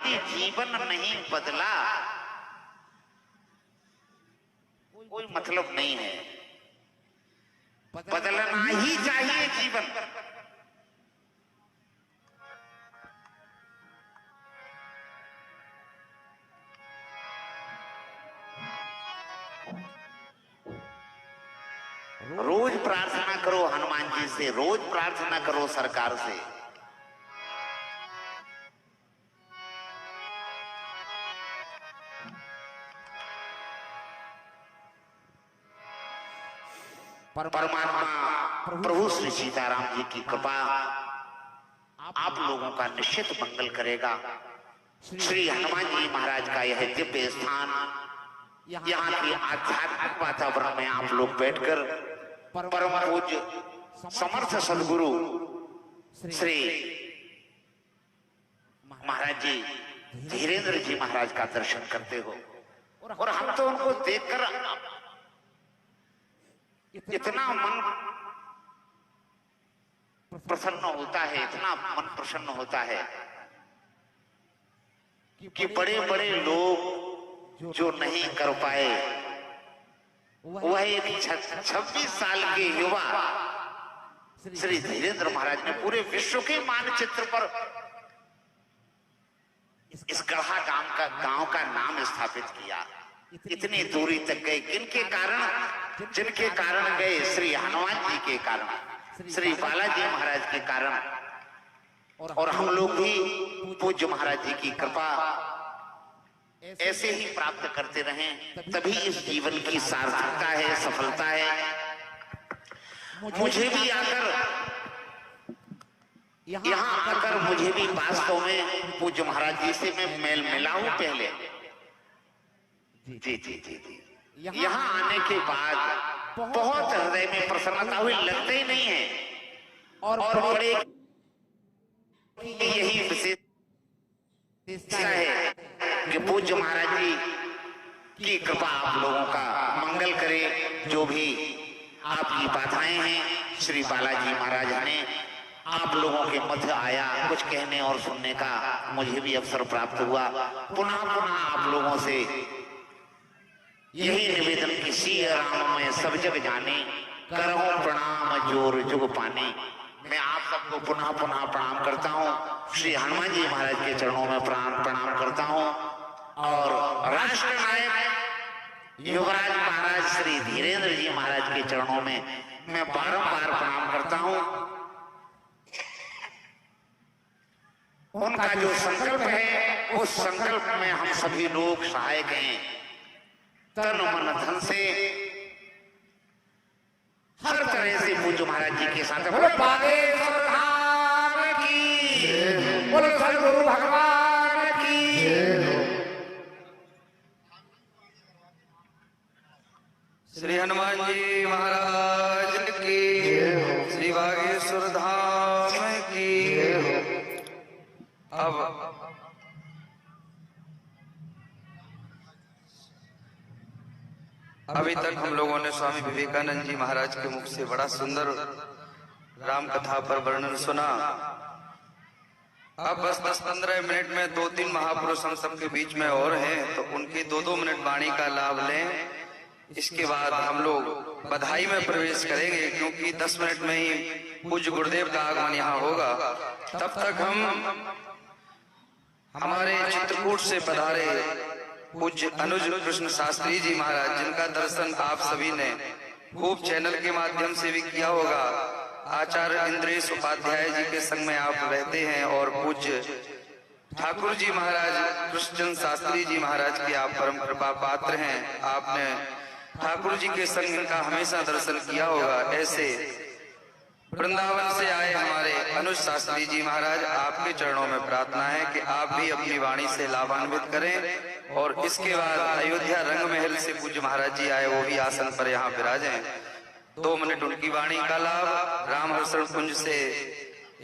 यदि जीवन नहीं बदला कोई मतलब नहीं है। बदलना ही चाहिए जीवन। रोज प्रार्थना करो हनुमान जी से, रोज प्रार्थना करो सरकार से। परमात्मा प्रभु श्री सीताराम जी की कृपा आप लोगों का निश्चित मंगल करेगा। श्री हनुमान जी महाराज का यह दिव्य स्थान, यहाँ की आध्यात्मिक वातावरण में आप लोग बैठकर परम पूज्य समर्थ सदगुरु श्री महाराज जी धीरेन्द्र जी महाराज का दर्शन करते हो। और हम तो उनको देखकर इतना मन प्रसन्न होता है, इतना मन प्रसन्न होता है कि बड़े बड़े लोग जो नहीं कर पाए, वह एक 26 साल के युवा श्री धीरेन्द्र महाराज ने पूरे विश्व के मानचित्र पर इस गढ़ा गांव का नाम स्थापित किया। इतनी दूरी तक गए जिनके कारण गए श्री हनुमान जी के कारण, श्री बालाजी महाराज के कारण। और हम लोग भी पूज्य महाराज जी की कृपा ऐसे ही प्राप्त करते रहें, तभी इस जीवन की सार्थकता है, सफलता है। मुझे भी यहाँ आकर मुझे भी वास्तव में पूज्य महाराज जी से मैं मेल मिला हूं पहले। जी जी जी जी, यहाँ आने के बाद बहुत हृदय में प्रसन्नता हुई, लगता ही नहीं है। और बड़े यही विशेषता है कि पूज्य महाराज जी की कृपा आप लोगों का मंगल करे। जो भी आपकी बाधाएं हैं, श्री बालाजी महाराज ने आप लोगों के मध्य आया, कुछ कहने और सुनने का मुझे भी अवसर प्राप्त हुआ। पुनः आप लोगों से यही निवेदन कि सिया राम में सब जग जाने, करहूं प्रणाम जोर जुग पाने। मैं आप सबको पुनः प्रणाम करता हूँ। श्री हनुमान जी महाराज के चरणों में प्रणाम करता हूँ। और राष्ट्र नायक युवराज महाराज श्री धीरेन्द्र जी महाराज के चरणों में मैं बारंबार प्रणाम करता हूँ। उनका जो संकल्प है, उस संकल्प में हम सभी लोग सहायक हैं, तन मन धन से, हर तरह से पूज्य महाराज जी के साथ। बोलो बागेश्वर धाम की, बोलो सद्गुरु भगवान की। श्री हनुमान जी महाराज की, श्री बागेश्वर धाम की। अब अभी तक हम लोगों ने स्वामी विवेकानंद जी महाराज के मुख से बड़ा सुंदर राम कथा पर वर्णन सुना। अब बस 10-15 मिनट में 2-3 महापुरुष हम सबके बीच में और हैं, तो उनकी 2-2 मिनट वाणी का लाभ लें। इसके बाद हम लोग बधाई में प्रवेश करेंगे, क्योंकि 10 मिनट में ही पूज्य गुरुदेव का आगमन यहाँ होगा। तब तक हम हमारे चित्रकूट से पधारे पूज्य अनुज कृष्ण शास्त्री जी महाराज, जिनका दर्शन आप सभी ने खूब चैनल के माध्यम से भी किया होगा। आचार्य इंद्रेश उपाध्याय जी के संग में आप रहते हैं। और पूज्य ठाकुर जी महाराज कृष्ण शास्त्री जी महाराज के आप परम कृपा पात्र हैं। आपने ठाकुर जी के संग इनका हमेशा दर्शन किया होगा। ऐसे वृंदावन से आए हमारे अनुज शास्त्री जी महाराज, आपके चरणों में प्रार्थना है कि आप भी अपनी वाणी से लाभान्वित करें। और इसके बाद अयोध्या रंग महल से पूज्य महाराज जी आए, वो भी आसन पर यहाँ विराजें। 2 मिनट उनकी वाणी का लाभ। राम हर्षण कुंज से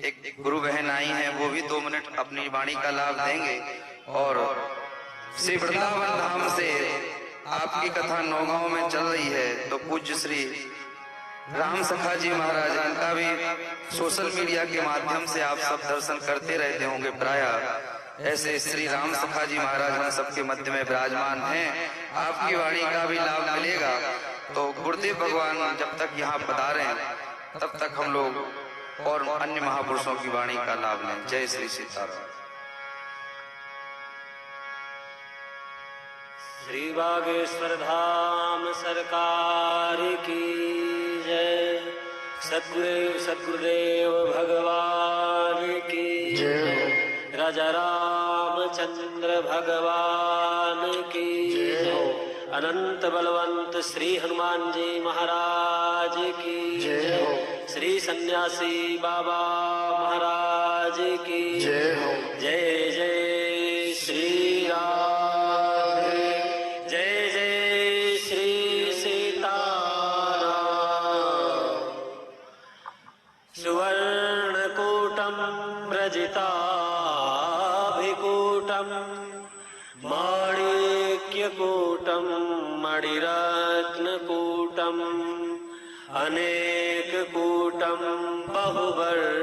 एक गुरु बहन आई हैं, वो भी 2 मिनट अपनी वाणी का लाभ देंगे। और श्री वृंदावन धाम से आपकी कथा नौगांव में चल रही है, तो पूज्य श्री राम सखा जी महाराज, इनका भी सोशल मीडिया के माध्यम से आप सब दर्शन करते रहते होंगे प्रायः। ऐसे श्री राम सखा जी महाराज हम सबके मध्य में विराजमान हैं। आपकी वाणी का भी लाभ मिलेगा। तो गुरुदेव भगवान जब तक यहाँ पधारे तब तक हम लोग और अन्य महापुरुषों की वाणी का लाभ लें। जय श्री सीताराम। श्री बागेश्वर धाम सरकार की जय। सद्गुरुदेव भगवान की जय। राजा रामचंद्र भगवान की जय। अनंत बलवंत श्री हनुमान जी महाराज की जय। श्री सन्यासी बाबा महाराज की जय। जय जय श्री राम, जय जय श्री सीताराम। सुवर्णकूटं रजिताभिकूटं माणिक्यकूटं मणिरत्नकूटं अनेककूटं बहुवर्णकूटं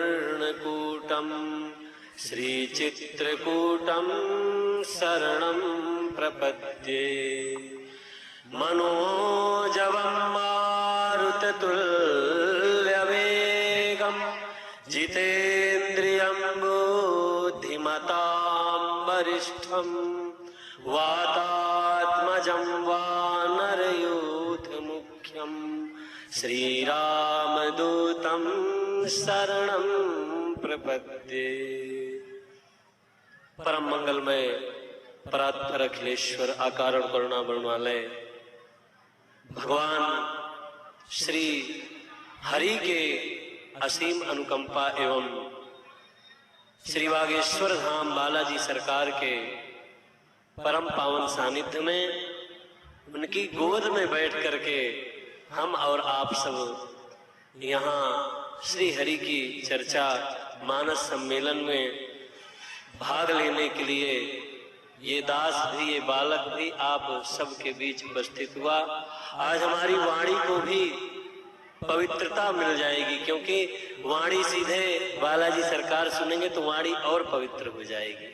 श्रीचित्रकूटं शरणं प्रपद्ये। मनोजवं मारुततुल्यवेगं जितेन्द्रियं बुद्धिमतां वरिष्ठं वातात्मजं वानरयूथमुख्यं श्रीरामदूतं शरणं प्रपद्ये। परम मंगलमय परात्पर अखिलेश्वर अकारण करुणा वर्णवालय भगवान श्री हरि के असीम अनुकंपा एवं श्री बागेश्वर धाम बालाजी सरकार के परम पावन सानिध्य में उनकी गोद में बैठ करके हम और आप सब यहाँ श्री हरि की चर्चा मानस सम्मेलन में भाग लेने के लिए ये दास भी, ये बालक भी आप सबके बीच उपस्थित हुआ। आज हमारी वाणी को भी पवित्रता मिल जाएगी, क्योंकि वाणी सीधे बालाजी सरकार सुनेंगे तो वाणी और पवित्र हो जाएगी।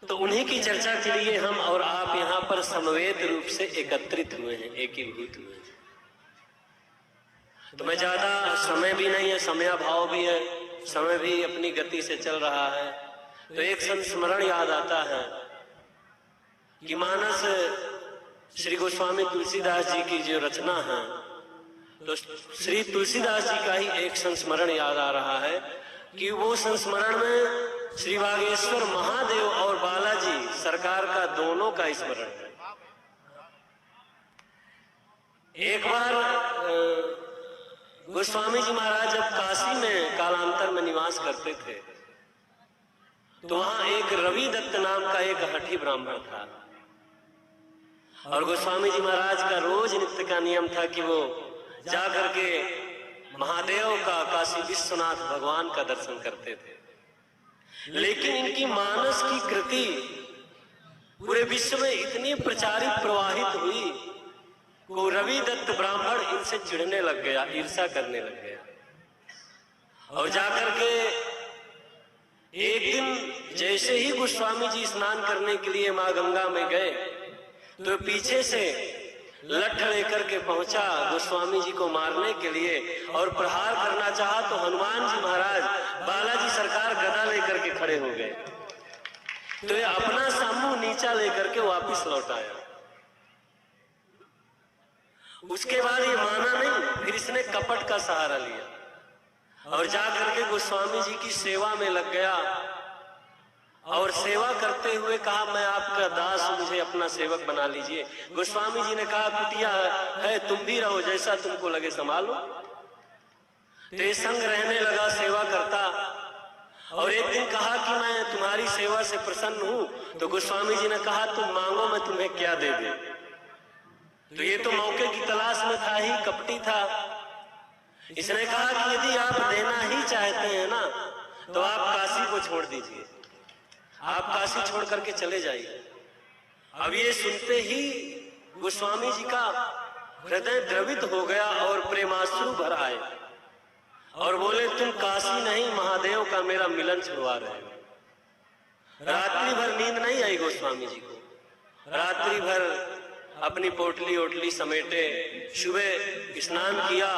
तो उन्हीं की चर्चा के लिए हम और आप यहाँ पर समवेत रूप से एकत्रित हुए हैं, एकीभूत हुए हैं। तो मैं ज्यादा समय भी नहीं है, समयाभाव भी है, समय भी अपनी गति से चल रहा है। तो एक संस्मरण याद आता है कि मानस श्री गोस्वामी तुलसीदास जी की जो रचना है, तो श्री तुलसीदास जी का ही एक संस्मरण याद आ रहा है कि वो संस्मरण में श्री बागेश्वर महादेव और बालाजी सरकार का दोनों का स्मरण है। एक बार गोस्वामी जी महाराज जब काशी में कालांतर में निवास करते थे तो वहां एक रवि दत्त नाम का एक हठी ब्राह्मण था, और गोस्वामी जी महाराज का रोज नित्य का नियम था कि वो जा करके महादेव का, काशी विश्वनाथ भगवान का दर्शन करते थे। लेकिन इनकी मानस की कृति पूरे विश्व में इतनी प्रचारित प्रवाहित हुई को रवि दत्त ब्राह्मण इनसे चिढ़ने लग गया, ईर्ष्या करने लग गया। और जाकर के एक दिन जैसे ही गोस्वामी जी स्नान करने के लिए मां गंगा में गए तो पीछे से लठ लेकर के पहुंचा गोस्वामी जी को मारने के लिए और प्रहार करना चाहा तो हनुमान जी महाराज बालाजी सरकार गदा लेकर के खड़े हो गए। तो ये अपना सामू नीचा लेकर के वापिस लौट आया। उसके बाद ये माना नहीं, फिर इसने कपट का सहारा लिया और जाकर के गोस्वामी जी की सेवा में लग गया और सेवा करते हुए कहा, मैं आपका दास हूं, मुझे अपना सेवक बना लीजिए। गोस्वामी जी ने कहा, कुटिया है, तुम भी रहो, जैसा तुमको लगे संभालो। तो ये संग रहने लगा, सेवा करता। और एक दिन कहा कि मैं तुम्हारी सेवा से प्रसन्न हूं। तो गोस्वामी जी ने कहा, तुम मांगो, मैं तुम्हें क्या दे दूं। तो ये तो मौके की तलाश में था ही, कपटी था। इसने कहा कि यदि आप देना ही चाहते हैं ना तो आप काशी को छोड़ दीजिए, आप काशी छोड़ करके चले जाइए। अब ये सुनते ही गोस्वामी जी का हृदय द्रवित हो गया और प्रेमाश्रु भर आए और बोले, तुम काशी नहीं महादेव का मेरा मिलन छुड़वा रहे हो। रात्रि भर नींद नहीं आई गोस्वामी जी को। रात्रि भर अपनी पोटली ओटली समेटे, सुबह स्नान किया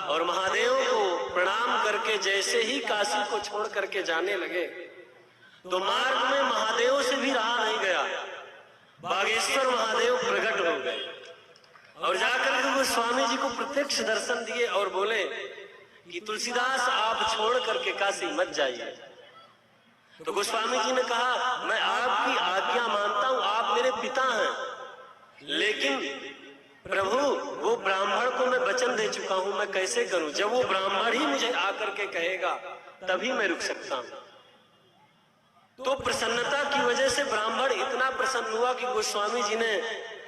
और महादेव को प्रणाम करके जैसे ही काशी को छोड़ करके जाने लगे तो मार्ग में महादेव से भी रहा नहीं गया। बागेश्वर महादेव प्रकट हो गए और जाकर के गोस्वामी जी को प्रत्यक्ष दर्शन दिए और बोले कि तुलसीदास आप छोड़ करके काशी मत जाइए। तो गोस्वामी जी ने कहा मैं आपकी आज्ञा मानता हूं, आप मेरे पिता हैं, लेकिन प्रभु वो ब्राह्मण को मैं वचन दे चुका हूं, मैं कैसे करूं? जब वो ब्राह्मण ही मुझे आकर के कहेगा तभी मैं रुक सकता हूं। तो प्रसन्नता की वजह से ब्राह्मण इतना प्रसन्न हुआ कि गोस्वामी जी ने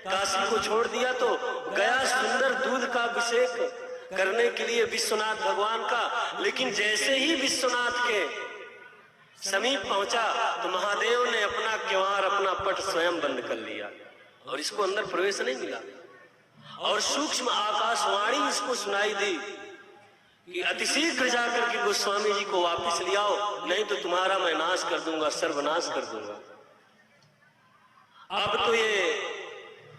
काशी को छोड़ दिया। तो गया सुंदर दूध का अभिषेक करने के लिए विश्वनाथ भगवान का, लेकिन जैसे ही विश्वनाथ के समीप पहुंचा तो महादेव ने अपना किवाड़, अपना पट स्वयं बंद कर लिया और इसको अंदर प्रवेश नहीं मिला। और सूक्ष्म आकाशवाणी इसको सुनाई दी कि अतिशीघ्र जाकर के गोस्वामी जी को वापस ले आओ, नहीं तो तुम्हारा मैं नाश कर दूंगा, सर्वनाश कर दूंगा। अब तो ये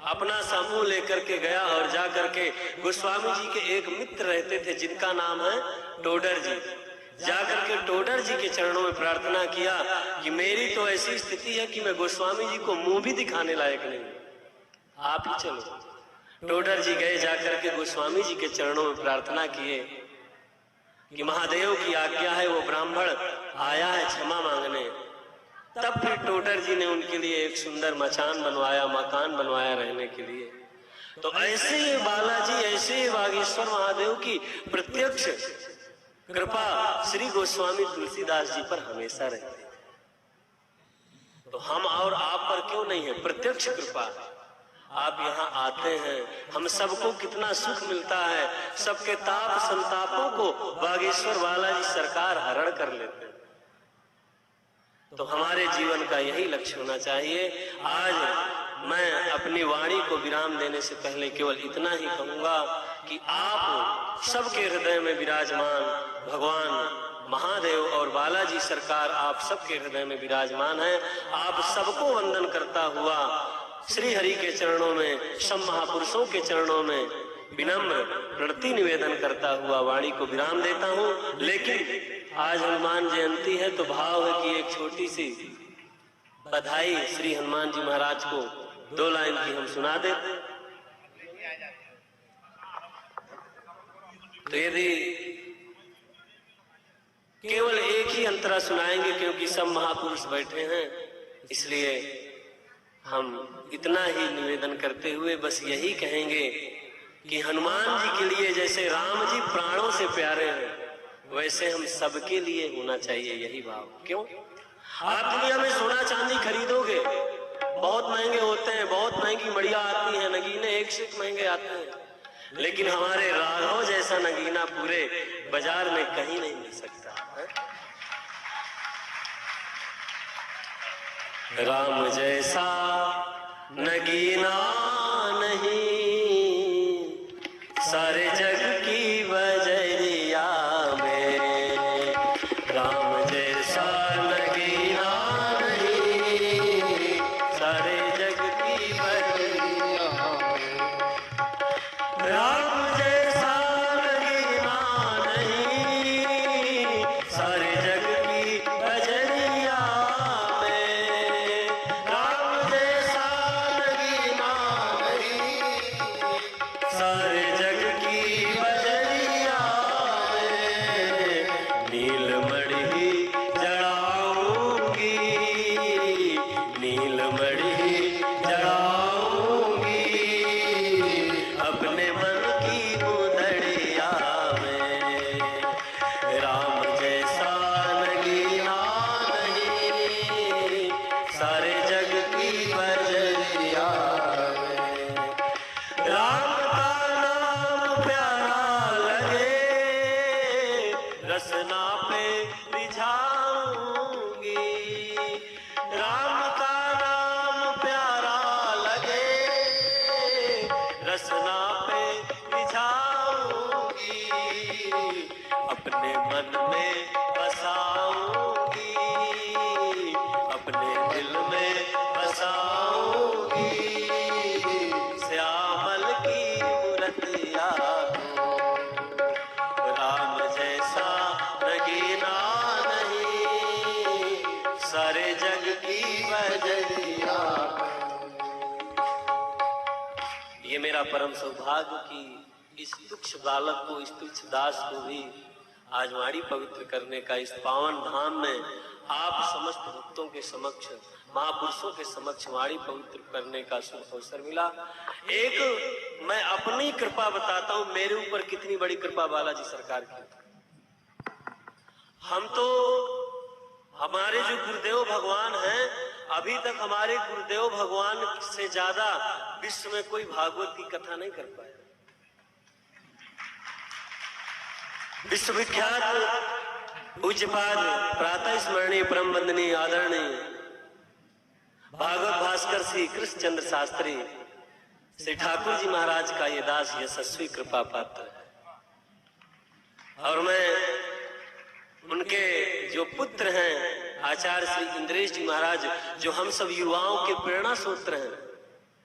अपना समूह लेकर के गया और जाकर के गोस्वामी जी के एक मित्र रहते थे जिनका नाम है टोडर जी। जाकर के टोडर जी के चरणों में प्रार्थना किया कि मेरी तो ऐसी स्थिति है कि मैं गोस्वामी जी को मुंह भी दिखाने लायक नहीं, आप ही चलो। टोडर जी गए, जाकर के गोस्वामी जी के चरणों में प्रार्थना किए कि महादेव की आज्ञा है, वो ब्राह्मण आया है क्षमा मांगने। तब फिर टोडर जी ने उनके लिए एक सुंदर मचान बनवाया, मकान बनवाया रहने के लिए। तो ऐसे ही बालाजी, ऐसे ही बागेश्वर महादेव की प्रत्यक्ष कृपा श्री गोस्वामी तुलसीदास जी पर हमेशा रहती है। तो हम और आप पर क्यों नहीं है? प्रत्यक्ष कृपा। आप यहाँ आते हैं, हम सबको कितना सुख मिलता है, सबके ताप संतापों को बागेश्वर बालाजी सरकार हरण कर लेते हैं। तो हमारे जीवन का यही लक्ष्य होना चाहिए। आज मैं अपनी वाणी को विराम देने से पहले केवल इतना ही कहूंगा कि आप सबके हृदय में विराजमान भगवान महादेव और बालाजी सरकार आप सबके हृदय में विराजमान है। आप सबको वंदन करता हुआ श्री हरि के चरणों में, सब महापुरुषों के चरणों में विनम्र प्रणति निवेदन करता हुआ वाणी को विराम देता हूँ। लेकिन आज हनुमान जयंती है तो भाव है कि एक छोटी सी बधाई श्री हनुमान जी महाराज को 2 लाइन की हम सुना देते। तो यदि केवल एक ही अंतरा सुनाएंगे क्योंकि सब महापुरुष बैठे हैं, इसलिए हम इतना ही निवेदन करते हुए बस यही कहेंगे कि हनुमान जी के लिए जैसे राम जी प्राणों से प्यारे हैं, वैसे हम सबके लिए होना चाहिए यही भाव। क्यों? आप दुनिया में सोना चांदी खरीदोगे, बहुत महंगे होते हैं, बहुत महंगी मड़िया आती है, नगीने एक से एक महंगे आते हैं, लेकिन हमारे राघव जैसा नगीना पूरे बाजार में कहीं नहीं मिल सकता है? राम जैसा नगीना नहीं सारे जग की बजरिया में, राम जैसा नगीना नहीं सारे जग की बजरिया में, राम जैसा नगीना नहीं सारे जग की बजरिया में, राम जैसा नगीना नहीं सारे जग की बजरिया में, नीलमणि जड़ाऊंगी, नीलमणि जड़ाऊंगी अपने मन की मुदड़िया में, राम जैसा नगीना नहीं सारे जग की बजरिया में, राम का नाम प्यारा लगे रसना पे रिझाऊंगी, राम का नाम प्यारा लगे रसना पे रिझाऊंगी, अपने मन में बसाऊंगी, अपने दिल में बसाऊंगी, श्यामल की मूर्तिया को राम जैसा नगीना नहीं, सारे जग की बजरिया। ये मेरा परम सौभाग्य कि इस तुच्छ बालक को, इस तुच्छ दास को भी आज वाणी पवित्र करने का इस पावन धाम में आप समस्त भक्तों के समक्ष, महापुरुषों के समक्ष वाणी पवित्र करने का शुभ अवसर मिला। एक मैं अपनी कृपा बताता हूं, मेरे ऊपर कितनी बड़ी कृपा बालाजी सरकार की। हम तो, हमारे जो गुरुदेव भगवान हैं, अभी तक हमारे गुरुदेव भगवान से ज्यादा विश्व में कोई भागवत की कथा नहीं कर पाया। विश्वविख्यात पूज्यपाद प्रातः स्मरणीय परम वंदनीय आदरणीय भागवत भास्कर श्री कृष्ण चंद्र शास्त्री श्री ठाकुर जी महाराज का ये दास यशस्वी कृपा पात्र है। और मैं उनके जो पुत्र हैं आचार्य श्री इंद्रेश जी महाराज, जो हम सब युवाओं के प्रेरणा सूत्र हैं,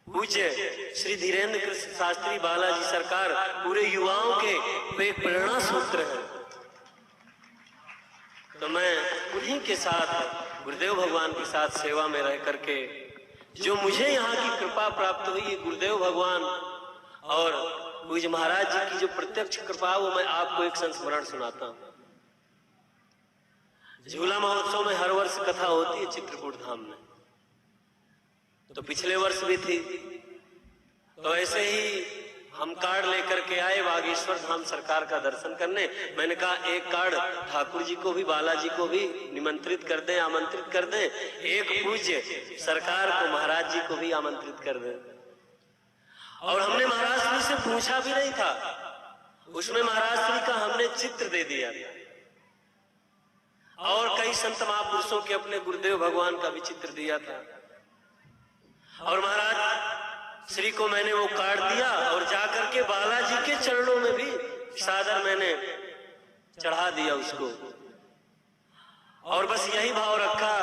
पूज्य श्री धीरेन्द्र कृष्ण शास्त्री बालाजी सरकार पूरे युवाओं के वे प्रेरणा सूत्र हैं। तो मैं उन्हीं के साथ, गुरुदेव भगवान के साथ सेवा में रह करके जो मुझे यहाँ की कृपा प्राप्त हुई, ये गुरुदेव भगवान और पूज्य महाराज जी की जो प्रत्यक्ष कृपा, वो मैं आपको एक संस्मरण सुनाता हूँ। झूला महोत्सव में हर वर्ष कथा होती है चित्रकूट धाम में, तो पिछले वर्ष भी थी। तो ऐसे ही हम कार्ड लेकर के आए बागेश्वर धाम सरकार का दर्शन करने। मैंने कहा एक कार्ड ठाकुर जी को भी, बालाजी को भी निमंत्रित कर दें, आमंत्रित कर दें, एक पूज्य सरकार को, महाराज जी को भी आमंत्रित कर दें। और हमने महाराज श्री से पूछा भी नहीं था, उसमें महाराज श्री का हमने चित्र दे दिया और कई संत महापुरुषों के अपने गुरुदेव भगवान का भी चित्र दिया था। और महाराज श्री को मैंने वो कार्ड दिया और जाकर के बालाजी के चरणों में भी सादर मैंने चढ़ा दिया उसको। और बस यही भाव रखा,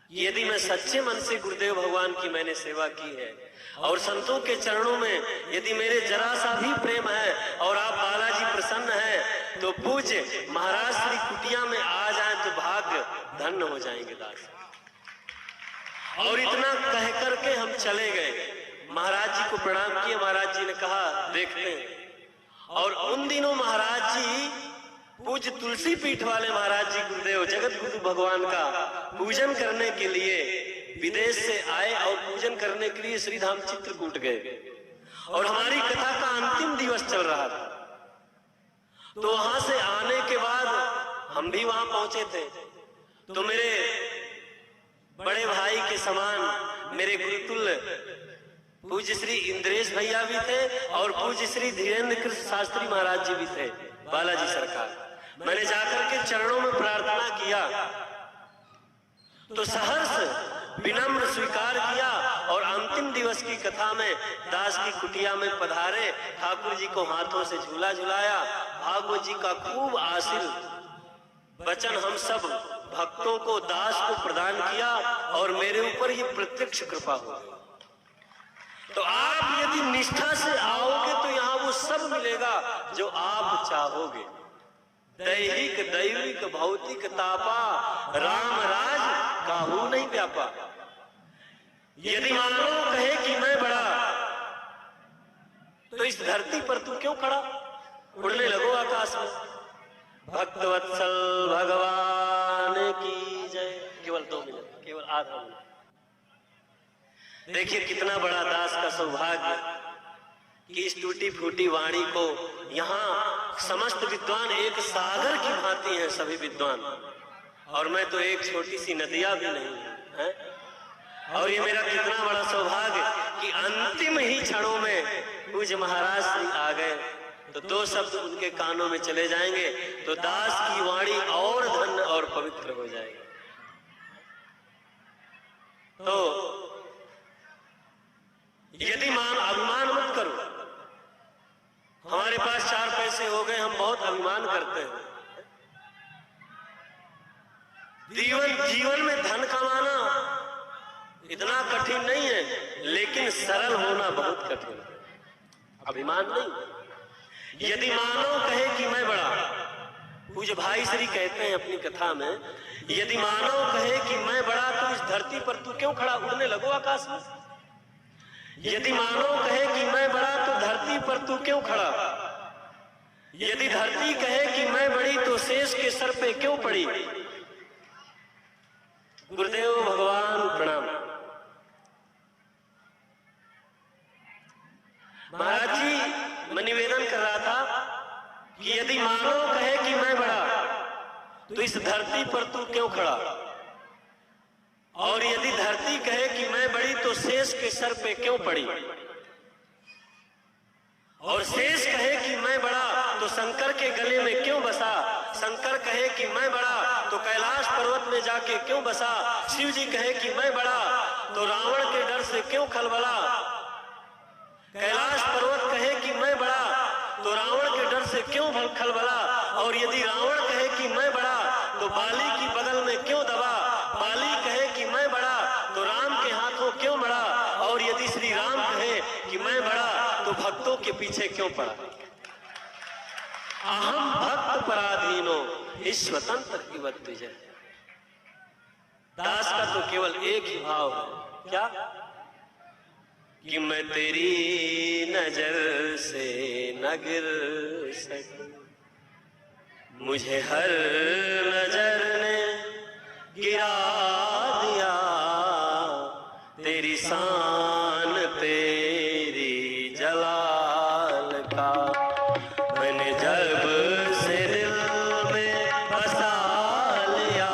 यदि मैं सच्चे मन से गुरुदेव भगवान की मैंने सेवा की है और संतों के चरणों में यदि मेरे जरा सा भी प्रेम है और आप बालाजी प्रसन्न हैं, तो पूज्य महाराज श्री कुटिया में आ जाएं तो भाग्य धन्य हो जाएंगे दास। और इतना कह करके हम चले गए, महाराज जी को प्रणाम किया। महाराज जी ने कहा देखते हैं। और उन दिनों महाराज जी पूज्य तुलसी पीठ वाले महाराज जी गुरुदेव जगत गुरु भगवान का पूजन करने के लिए विदेश से आए और पूजन करने के लिए श्रीधाम चित्रकूट गए। और हमारी कथा का अंतिम दिवस चल रहा था। तो वहां से आने के बाद हम भी वहां पहुंचे थे। तो मेरे बड़े भाई के समान मेरे गुरुतुल्य पूज्य श्री इंद्रेश भैया भी थे और पूज्य श्री धीरेन्द्र कृष्ण शास्त्री महाराज जी भी थे, बालाजी सरकार। मैंने जाकर के चरणों में प्रार्थना किया तो सहर्ष विनम्र स्वीकार किया और अंतिम दिवस की कथा में दास की कुटिया में पधारे, ठाकुर जी को हाथों से झूला झुलाया, भागवत जी का खूब आशीर्वाद वचन हम सब भक्तों को, दास को प्रदान किया और मेरे ऊपर ये प्रत्यक्ष कृपा हो गई। तो आप यदि निष्ठा से आओगे तो यहाँ वो सब मिलेगा जो आप चाहोगे। दैहिक दैविक भौतिक तापा, राम राज काहू नहीं व्यापा। यदि मानव कहे कि मैं बड़ा, तो इस धरती पर तू क्यों खड़ा, उड़ने लगो आकाश में। भक्तवत्सल भगवान की जय। केवल 2 मिनट, केवल आधा मिनट। देखिए कितना बड़ा दास का सौभाग्य कि इस टूटी फूटी वाणी को यहाँ समस्त विद्वान एक सागर की भांति हैं, सभी विद्वान, और मैं तो एक छोटी सी नदिया भी नहीं है। और ये मेरा कितना बड़ा सौभाग्य कि अंतिम ही क्षणों में पूज्य महाराज श्री आ गए। तो 2 शब्द उनके कानों में चले जाएंगे तो दास की वाणी और धन्य और पवित्र हो जाएगी। तो यदि अभिमान मत करो, हमारे पास 4 पैसे हो गए, हम बहुत अभिमान करते हैं। जीवन में धन कमाना सरल होना बहुत कठिन है। अभिमान नहीं। यदि मानव कहे कि मैं बड़ा, पूज्य भाई श्री कहते हैं अपनी कथा में, यदि मानव कहे कि मैं बड़ा तो इस धरती पर तू क्यों खड़ा, उड़ने लगो आकाश में। यदि मानव कहे कि मैं बड़ा तो धरती पर तू क्यों खड़ा। यदि धरती कहे कि मैं बड़ी तो शेष के सर पे क्यों पड़ी। गुरुदेव भगवान प्रणाम। महाराज जी, मैं निवेदन कर रहा था कि यदि मानव कहे कि मैं बड़ा तो इस धरती पर तू क्यों खड़ा, और यदि धरती कहे कि मैं बड़ी तो शेष के सर पे क्यों पड़ी, और शेष कहे कि मैं बड़ा तो शंकर के गले में क्यों बसा, शंकर कहे कि मैं बड़ा तो कैलाश पर्वत में जाके क्यों बसा, शिव जी कहे कि मैं बड़ा तो रावण के डर से क्यों खलबला, कैलाश पर्वत कहे कि मैं बड़ा तो रावण के डर से क्यों खलबला, और यदि रावण कहे कि मैं बड़ा तो बाली की बगल में क्यों दबा, बाली कहे कि मैं बड़ा तो राम के हाथों क्यों मरा, और यदि श्री राम कहे कि मैं बड़ा तो भक्तों के पीछे क्यों पड़ा। अहम भक्त पराधीनो इस स्वतंत्र की विजय। दास का तो केवल एक ही भाव है, क्या कि मैं तेरी नजर से न गिर सकूं, मुझे हर नजर ने गिरा दिया, तेरी शान तेरी जलाल का मैंने जब से दिल में बसा लिया,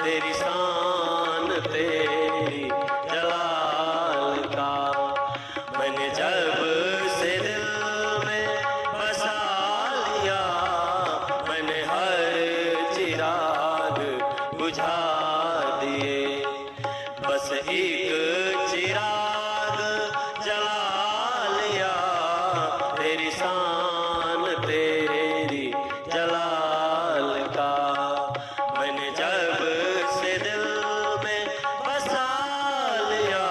तेरी शान तेरी जलाल का मैंने जब से दिल में बसा लिया, मैंने हर चिराग बुझा दिए, बस एक चिराग जला लिया, तेरी शान तेरी जलाल का मैंने जब से दिल में बसा लिया,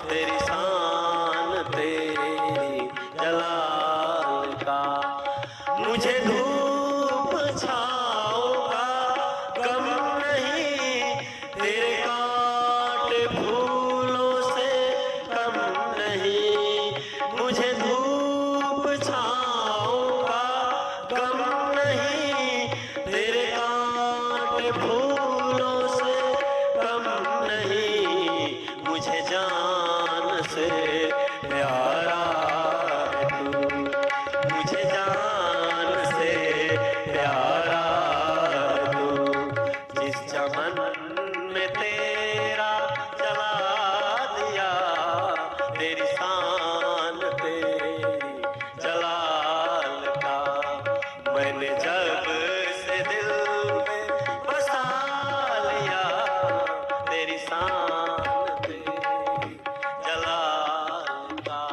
तेरी शान तेरी जलाल का। मुझे धूप छाँव का गम नहीं, तेरे कांटे फूलों से कम नहीं, मुझे धूप छाँव का गम नहीं, तेरे कांटे फूलों से कम नहीं, मुझे जान से प्यारा है तू, मुझे जान से प्यारा है तू, जिस चमन में तेरा जला दिया, तेरी शान तेरी जलाल का मैंने जब से दिल में बसा लिया, तेरी शान तेरी जलाल का।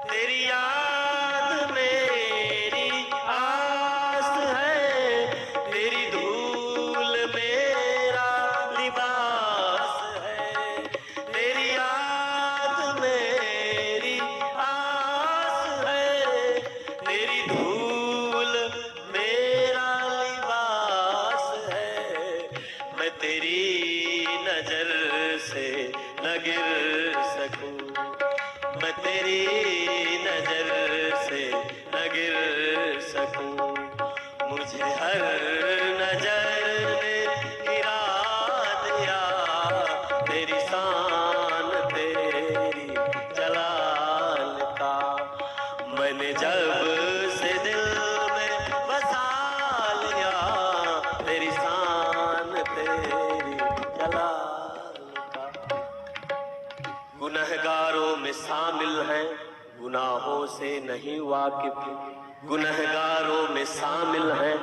तेरी याद मेरी आस है, तेरी धूल मेरा लिबास है, तेरी याद मेरी आस है, तेरी धूल मेरा लिबास है, मैं तेरी नजर से न गिर सकूं, मैं तेरी नजर से न गिर सकूं, मुझे हर नजर ने गिरा दिया, तेरी शान तेरी जलाल का मैंने जब से दिल में बसा लिया, तेरी शान तेरी जलाल का। गुनहगारों में शामिल हैं, गुनाहों से नहीं वाकिफ, गुनहगारों में शामिल हैं,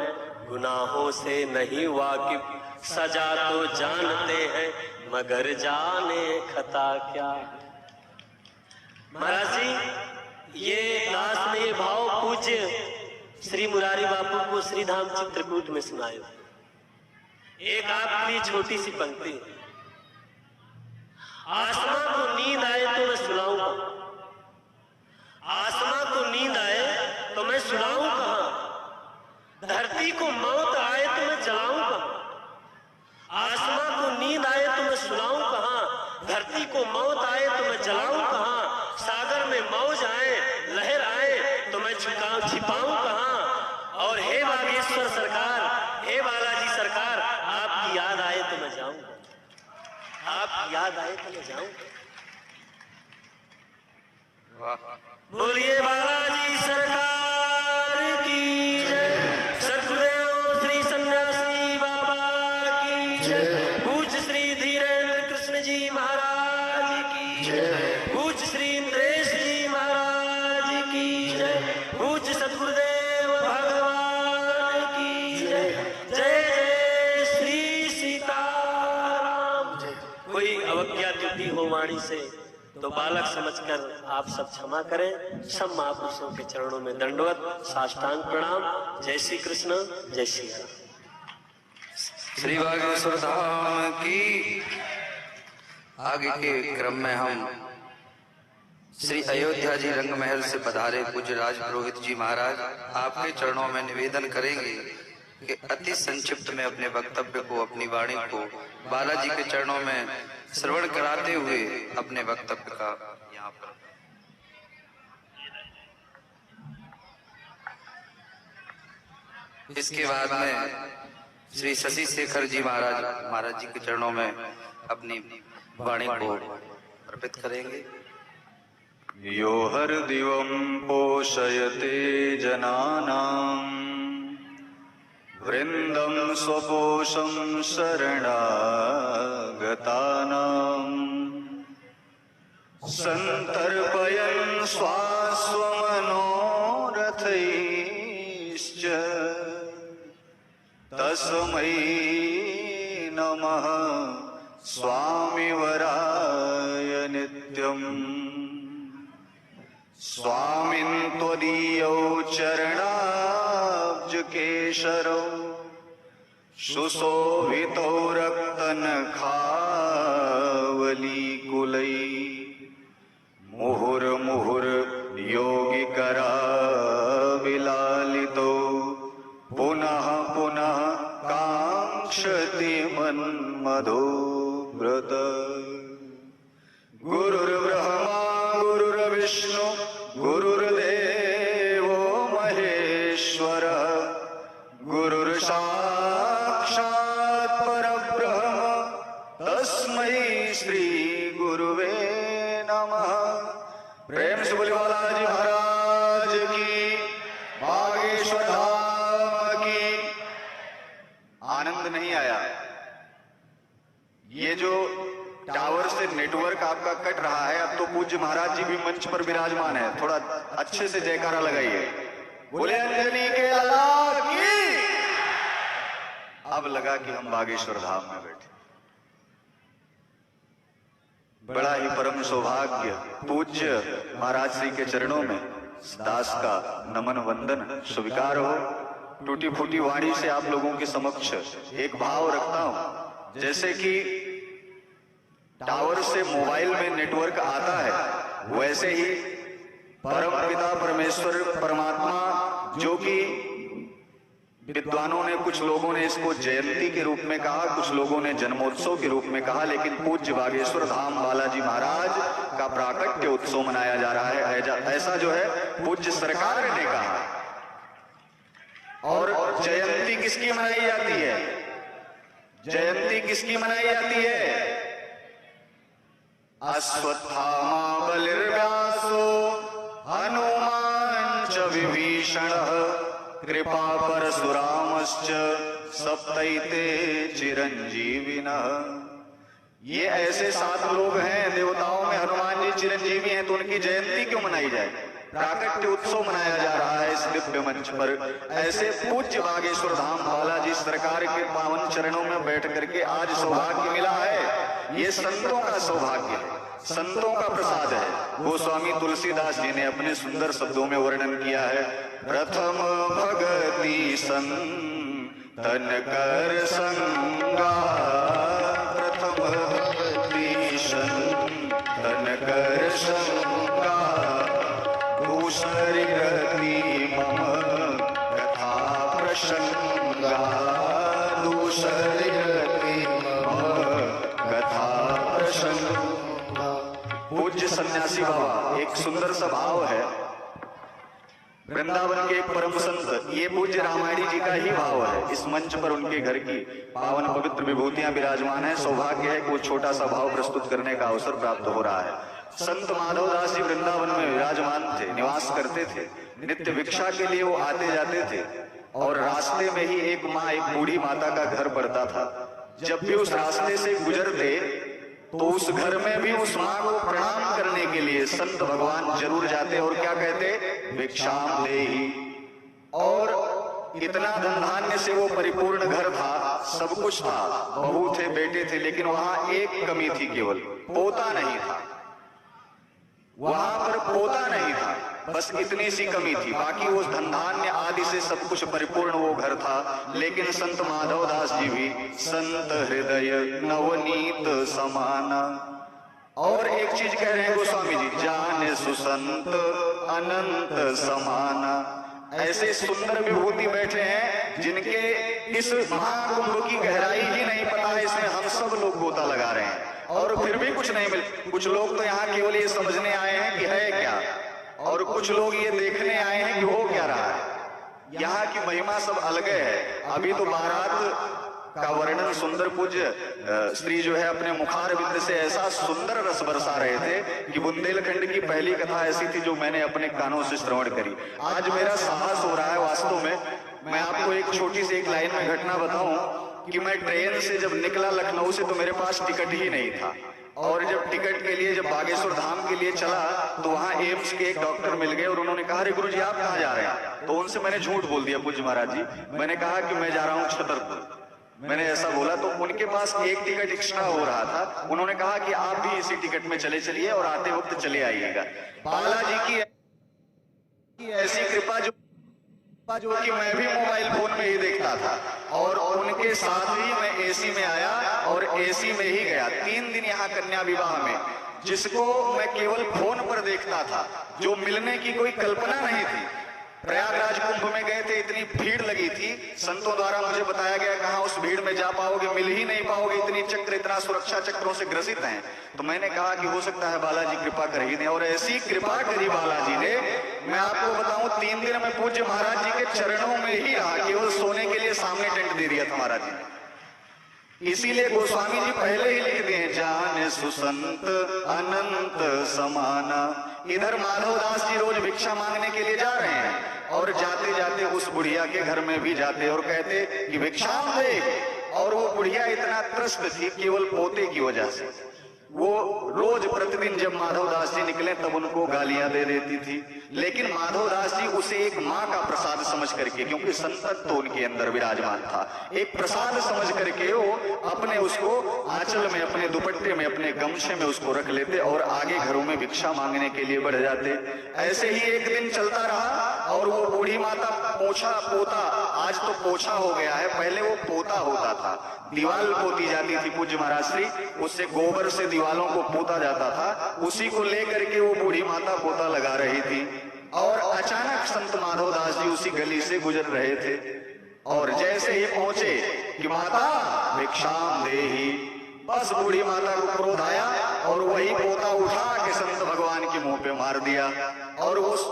गुनाहों से नहीं वाकिफ, सजा तो जानते हैं मगर जाने खता क्या। महाराज जी, ये दास ने ये भाव पूज्य श्री मुरारी बापू को श्री धाम चित्रकूट में सुनाए। एक आपके लिए छोटी सी पंक्ति। आसमां को नींद आए तो मैं धरती को मौत आए तो मैं जलाऊं कहां, सागर में मौज आए लहर आए तो मैं छिपाऊं कहां। और हे बागेश्वर सरकार, हे बालाजी सरकार, आपकी याद आए तो मैं जाऊं, आपकी याद आए तो मैं जाऊं। बोलिए बालाजी सरकार की जय, सतगुरुदेव श्री सन्यासी बाबा की जय, पूज्य श्री धीरेन्द्र कृष्ण जी महाराज की जय, पूज्य श्री इंद्रेश जी महाराज की जय, पूज्य सतगुरुदेव भगवान की जय। जय जय श्री सीताराम। कोई अवज्ञा त्रुटि हो वाणी से तो बालक समझकर आप सब क्षमा करें। सब महापुरुषों के चरणों में दंडवत साष्टांग प्रणाम। जय श्री कृष्ण, जय श्री राम। श्री बागेश्वर धाम की। आगे के क्रम में हम श्री अयोध्या जी रंग महल से पधारे पूज्य राज पुरोहित जी महाराज आपके चरणों में निवेदन करेंगे कि अति संक्षिप्त में अपने वक्तव्य को, अपनी वाणी को बालाजी के चरणों में श्रवण कराते हुए अपने वक्तव्य का यहाँ पर इसके बाद में श्री शशि शेखर जी महाराज जी के चरणों में अपनी वाणी को अर्पित करेंगे। यो हरदिवं पोषयते जनानां वृन्दं स्वपोषं शरणागतानां सन्तर्पयन् स्वास्वमनोरथैश्च तस्मै नमः स्वामिवराय नित्यम्। स्वामिन् त्वदीयौ चरणाब्जकेशरौ सुशोभितौ रक्तनखावलीकुलै मुहुर्मुहुर्योगिकराविलालितौ पुनः पुनः काङ्क्षति मन्मधोव्रत। गुरुर्ब्रह्मा गुरुर्विष्णु गुरुर्देवो महेश्वरः गुरुर्साक्षात् परब्रह्म तस्मै श्री गुरुवे नमः। प्रेम से बोले बालाजी महाराज की, बागेश्वर धाम की। आनंद नहीं आया? ये जो टावर से नेटवर्क आपका कट रहा है, अब तो पूज्य महाराज जी भी मंच पर विराजमान है, थोड़ा अच्छे से जयकारा लगाइए। बोले अंजनी के लाला की। अब लगा कि हम बागेश्वर धाम में बैठे। बड़ा ही परम सौभाग्य पूज्य महाराज श्री के चरणों में दास का नमन वंदन स्वीकार हो। टूटी फूटी वाणी से आप लोगों के समक्ष एक भाव रखता हूं, जैसे कि टावर से मोबाइल में नेटवर्क आता है, वैसे ही परम पिता परमेश्वर परमात्मा, जो कि विद्वानों ने, कुछ लोगों ने इसको जयंती के रूप में कहा, कुछ लोगों ने जन्मोत्सव के रूप में कहा, लेकिन पूज्य बागेश्वर धाम बालाजी महाराज का प्राकट्य उत्सव मनाया जा रहा है, ऐसा जो है पूज्य सरकार ने कहा। और जयंती किसकी मनाई जाती है? जयंती किसकी मनाई जाती है? अश्वत्थामा बलिर्व्यासो हनुमान च विभीषणः कृपा परशुरामश्च सप्तैते चिरंजीविनः। ये ऐसे 7 लोग हैं, देवताओं में हनुमान जी चिरंजीवी हैं, तो उनकी जयंती क्यों मनाई जाए? प्राकट्य उत्सव मनाया जा रहा है इस दिव्य मंच पर। ऐसे पूज्य बागेश्वर धाम बालाजी सरकार के पावन चरणों में बैठ करके आज सौभाग्य मिला है। ये संतों का सौभाग्य है, संतों का प्रसाद है। गोस्वामी तुलसीदास जी ने अपने सुंदर शब्दों में वर्णन किया है। प्रथम भगति संतन कर संगा, प्रथम भगति संतन कर संगा, दूसरी रति मम कथा प्रसंगा, दूसरी रति मम कथा प्रसंगा। सन्यासी बाबा, एक सुंदर सा भाव है वृंदावन के एक परम संत, ये पूज्य रामायणी जी का ही भाव है। इस मंच पर उनके घर की पावन पवित्र विभूतियां विराजमान है। सौभाग्य है कि वो छोटा सा भाव प्रस्तुत करने का अवसर प्राप्त हो रहा है। संत माधवदास जी वृंदावन में विराजमान थे, निवास करते थे। नित्य भिक्षा के लिए वो आते जाते थे और रास्ते में ही एक माँ, एक बूढ़ी माता का घर पड़ता था। जब भी उस रास्ते से गुजरते तो उस घर में भी उस माँ को प्रणाम करने के लिए संत भगवान जरूर जाते और क्या कहते, भिक्षाम देहि। और इतना धन धान्य से वो परिपूर्ण घर था, सब कुछ था, बहू थे, बेटे थे, लेकिन वहां एक कमी थी, केवल पोता नहीं था। वहां पर पोता नहीं था, बस इतनी सी कमी थी। बाकी वो धन धान्य आदि से सब कुछ परिपूर्ण वो घर था। लेकिन संत माधवदास जी भी संत हृदय नवनीत समाना। और एक चीज कह रहे हैं गोस्वामी जी, जाने सुसंत अनंत समाना। ऐसे सुंदर विभूति बैठे हैं जिनके इस महाकुंभ की गहराई ही नहीं पता है, इसमें हम सब लोग गोता लगा रहे हैं और फिर भी कुछ नहीं मिल। कुछ लोग तो यहाँ केवल ये समझने आए हैं कि है क्या, और कुछ लोग ये देखने आए हैं कि हो क्या रहा है। यहाँ की महिमा सब अलग है। अभी तो बारात का वर्णन सुंदर पूज्य श्री जो है अपने मुखार बिंद से ऐसा सुंदर रस बरसा रहे थे कि बुंदेलखंड की पहली कथा ऐसी थी जो मैंने अपने कानों से श्रवण करी। आज मेरा साहस हो रहा है वास्तव में। मैं आपको एक छोटी सी एक लाइन में घटना बताऊं कि मैं ट्रेन से जब निकला लखनऊ से तो मेरे पास टिकट ही नहीं था, और जब टिकट के लिए जब बागेश्वर धाम के लिए चला तो वहां एम्स के एक डॉक्टर मिल गए और उन्होंने कहा, अरे गुरुजी आप कहाँ जा रहे हैं? तो उनसे मैंने झूठ बोल दिया, पूज्य महाराज जी, मैंने कहा कि मैं जा रहा हूँ छतरपुर। मैंने ऐसा बोला तो उनके पास एक टिकट एक्स्ट्रा हो रहा था। उन्होंने कहा कि आप भी इसी टिकट में चले चलिए और आते वक्त चले आइएगा। बालाजी की ऐसी कृपा जो कि मैं भी मोबाइल फोन में ही देखता था, और उनके साथ ही मैं एसी में आया और एसी में ही गया। 3 दिन यहाँ कन्या विवाह में, जिसको मैं केवल फोन पर देखता था, जो मिलने की कोई कल्पना नहीं थी। प्रयागराज कुंभ में गए थे, इतनी भीड़ लगी थी, संतों द्वारा मुझे बताया गया कहाँ उस भीड़ में जा पाओगे, मिल ही नहीं पाओगे, इतनी चक्र, इतना सुरक्षा चक्रों से ग्रसित हैं। तो मैंने कहा कि हो सकता है बालाजी कृपा कर ही दें, और ऐसी कृपा करी बालाजी ने। मैं आपको बताऊं 3 दिन में पूज्य महाराज जी के चरणों में ही रहा, केवल सोने के लिए सामने टेंट दे दिया था महाराज जी ने। इसीलिए गोस्वामी जी पहले ही लिख दिए, जाने सुसंत अनंत समाना। इधर माधवदास जी रोज भिक्षा मांगने के लिए जा रहे हैं और जाते जाते उस बुढ़िया के घर में भी जाते और कहते कि भिक्षा दे। और वो बुढ़िया इतना त्रस्त थी केवल पोते की वजह से, वो रोज प्रतिदिन जब माधवदास जी निकले तब उनको गालियां दे देती थी। लेकिन माधवदास जी उसे एक माँ का प्रसाद समझ करके, क्योंकि संतत्व तो उनके अंदर विराजमान था, एक प्रसाद समझ करके वो अपने उसको आंचल में, अपने दुपट्टे में, अपने गमछे में उसको रख लेते और आगे घरों में भिक्षा मांगने के लिए बढ़ जाते। ऐसे ही एक दिन चलता रहा और वो बूढ़ी माता पोछा पोता, आज तो पोछा हो गया है, पहले वो पोता होता था, दीवाल पोती जाती थी पूज्य महाराज श्री, उससे गोबर से दीवालों को पोता जाता था, उसी को लेकर के वो बूढ़ी माता पोता लगा रही थी। और अचानक संत माधवदास जी उसी गली से गुजर रहे थे और जैसे ही पहुंचे कि माता भिक्षाम देहि, बस बूढ़ी माता को क्रोध आया और वही पोता उठा के संत भगवान के मुंह पे मार दिया। और उस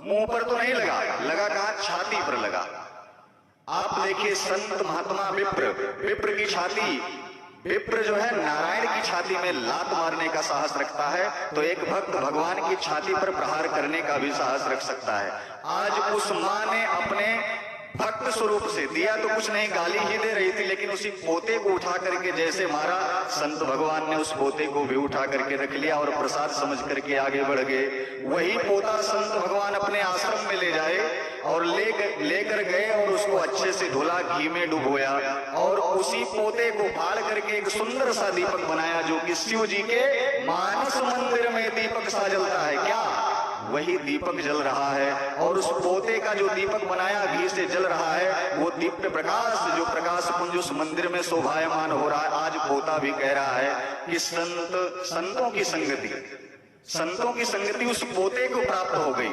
मुंह पर तो नहीं लगा, लगा कहाँ, छाती पर लगा। आप देखिए संत महात्मा विप्र की छाती, विप्र जो है नारायण की छाती में लात मारने का साहस रखता है, तो एक भक्त भगवान की छाती पर प्रहार करने का भी साहस रख सकता है। आज उस माँ ने अपने भक्त स्वरूप से दिया तो कुछ नहीं, गाली ही दे रही थी, लेकिन उसी पोते को उठा करके जैसे मारा, संत भगवान ने उस पोते को भी उठा करके रख लिया और प्रसाद समझ करके आगे बढ़ गए। वही पोता संत भगवान अपने आश्रम में ले जाए और लेकर गए और उसको अच्छे से धुला, घी में डुबोया और उसी पोते को फाड़ करके एक सुंदर सा दीपक बनाया, जो कि शिव जी के मानस मंदिर में दीपक सा जलता है। क्या वही दीपक जल रहा है, और उस पोते का जो दीपक बनाया घी से जल रहा है, वो दिव्य प्रकाश, जो प्रकाश पुंज उस मंदिर में शोभायमान हो रहा है। आज पोता भी कह रहा है कि संतों की संगति उस पोते को प्राप्त हो गई।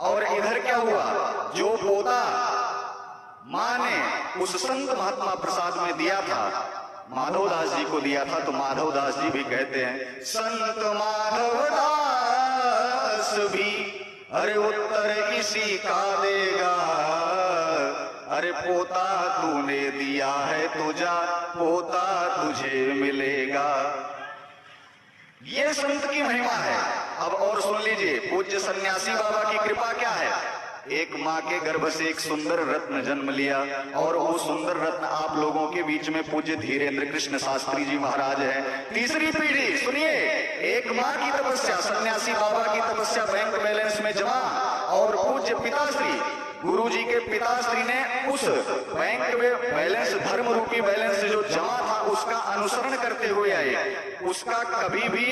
और इधर क्या हुआ, जो पोता माँ ने उस संत महात्मा प्रसाद में दिया था, माधवदास जी को दिया था। तो माधवदास जी भी कहते हैं, संत माधवदास भी अरे उत्तर इसी का देगा, अरे पोता तूने दिया है तो जा पोता तुझे मिलेगा। ये संत की महिमा है। अब और सुन लीजिए, पूज्य सन्यासी बाबा की कृपा क्या है। एक माँ के गर्भ से एक सुंदर रत्न जन्म लिया, और वो सुंदर रत्न आप लोगों के बीच में पूज्य धीरेन्द्र कृष्ण शास्त्री जी महाराज है। तीसरी पीढ़ी सुनिए, एक माँ की तपस्या, सन्यासी बाबा की तपस्या बैंक बैलेंस में जमा, और पूज्य पिताश्री गुरु जी के पिताश्री ने उस बैंक में बैलेंस, धर्म रूपी बैलेंस जो जमा था उसका अनुसरण करते हुए आए, उसका कभी भी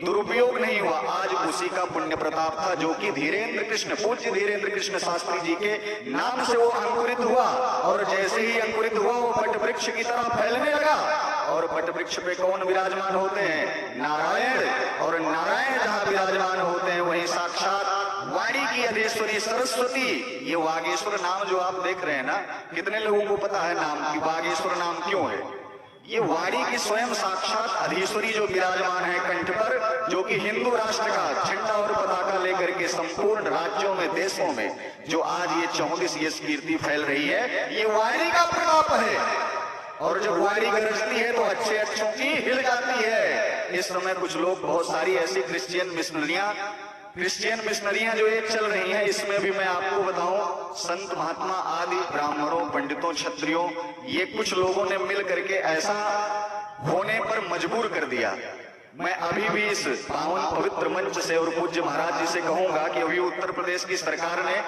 दुरुपयोग नहीं हुआ। आज उसी का पुण्य प्रताप था जो कि धीरेन्द्र कृष्ण, पूज्य धीरेन्द्र कृष्ण शास्त्री जी के नाम से वो अंकुरित हुआ, और जैसे ही अंकुरित हुआ वो वट वृक्ष की तरह फैलने लगा। और वट वृक्ष पे कौन विराजमान होते हैं? नारायण। और नारायण जहां विराजमान होते हैं वहीं साक्षात वाणी की अधीश्वरी सरस्वती। ये वागेश्वर नाम जो आप देख रहे हैं ना, कितने लोगों को पता है नाम की वागेश्वर नाम क्यों है? ये वाणी की स्वयं साक्षात अधीश्वरी जो विराजमान है कंठ पर, जो कि हिंदू राष्ट्र का झंडा और पताका लेकर के संपूर्ण राज्यों में, देशों में जो आज ये 34 यश कीर्ति फैल रही है, ये वाणी का प्रताप है। और जब वाणी गरजती है तो अच्छे अच्छों की हिल जाती है। इस समय कुछ लोग, बहुत सारी ऐसी क्रिश्चियन मिशनरियां जो एक चल रही हैं, इसमें भी मैं आपको बताऊं, संत महात्मा आदि ब्राह्मणों, पंडितों, क्षत्रियों, ये कुछ लोगों ने मिल करके ऐसा होने पर मजबूर कर दिया। मैं अभी भी इस पावन पवित्र मंच से और पूज्य महाराज जी से कहूंगा कि अभी उत्तर प्रदेश की सरकार ने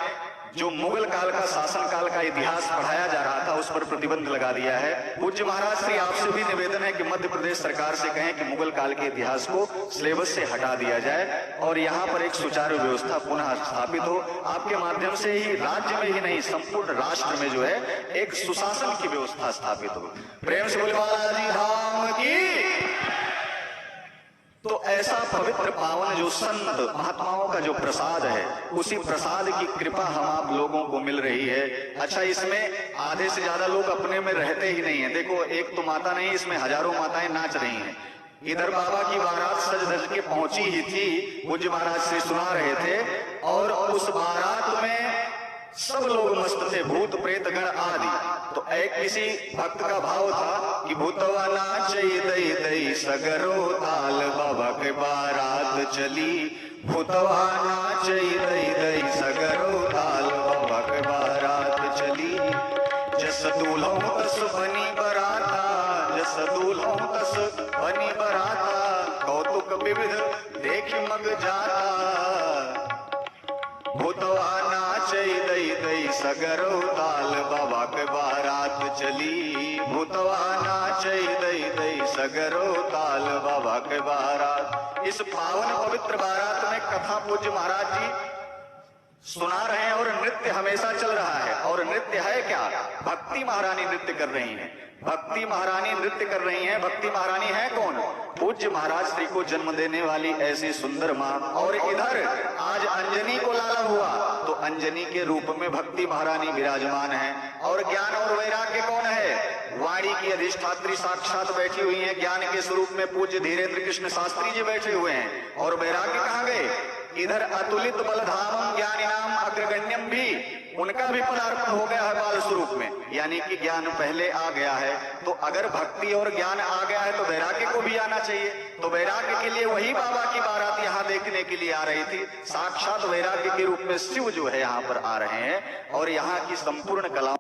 जो मुगल काल का शासन काल का इतिहास पढ़ाया जा रहा था उस पर प्रतिबंध लगा दिया है। पूज्य महाराज श्री आपसे भी निवेदन है कि मध्य प्रदेश सरकार से कहें कि मुगल काल के इतिहास को सिलेबस से हटा दिया जाए और यहाँ पर एक सुचारू व्यवस्था पुनः स्थापित हो। आपके माध्यम से ही राज्य में ही नहीं, संपूर्ण राष्ट्र में जो है एक सुशासन की व्यवस्था स्थापित हो। प्रेम से बोले बालाजी धाम की। तो ऐसा पवित्र पावन जो संत महात्माओं का जो प्रसाद है, उसी प्रसाद की कृपा हम आप लोगों को मिल रही है। अच्छा, इसमें आधे से ज्यादा लोग अपने में रहते ही नहीं है। देखो, एक तो माता नहीं, इसमें हजारों माताएं नाच रही हैं। इधर बाबा की बारात सज धज के पहुंची ही थी, पूज्य महाराज से सुना रहे थे, और उस बारात में सब लोग मस्त थे, भूत प्रेत गण आदि। तो एक किसी भक्त का भाव था कि भूतवा नाचई दई दई सगरो ताल बाबा के बारात चली, भूतवा नाचई दई दई सगरो ताल बाबा के बारात चली। जस दूल्हों तस बनी बराता, जस दूल्हों तस बनी बराता, कौतुक विविध देख मग जाता। भूतवा नाचई दई दई सगरो ताल बाबा के बारात चली, भूतवा नाचई दई दई सगरो ताल बाबा के बारात। इस पावन पवित्र बारात में कथा पूज्य महाराज जी सुना रहे हैं और नृत्य हमेशा चल रहा है। और नृत्य है क्या? भक्ति महारानी नृत्य कर रही हैं, भक्ति महारानी नृत्य कर रही हैं। भक्ति महारानी है कौन? पूज्य महाराज श्री को जन्म देने वाली ऐसी सुंदर माँ। और इधर आज अंजनी को लाला हुआ तो अंजनी के रूप में भक्ति महारानी विराजमान है। और ज्ञान और वैराग्य कौन है? वाणी की अधिष्ठात्री साक्षात बैठी हुई है। ज्ञान के स्वरूप में पूज्य धीरेन्द्र कृष्ण शास्त्री जी बैठे हुए हैं। और वैराग्य कहाँ गए? इधर अतुलित बलधामम ज्ञानिनाम अग्रगण्यम भी, उनका भी पदार्पण हो गया है बाल स्वरूप में, यानी कि ज्ञान पहले आ गया है। तो अगर भक्ति और ज्ञान आ गया है तो वैराग्य को भी आना चाहिए। तो वैराग्य के लिए वही बाबा की बारात यहाँ देखने के लिए आ रही थी। साक्षात वैराग्य के रूप में शिव जो है यहाँ पर आ रहे हैं और यहाँ की संपूर्ण कला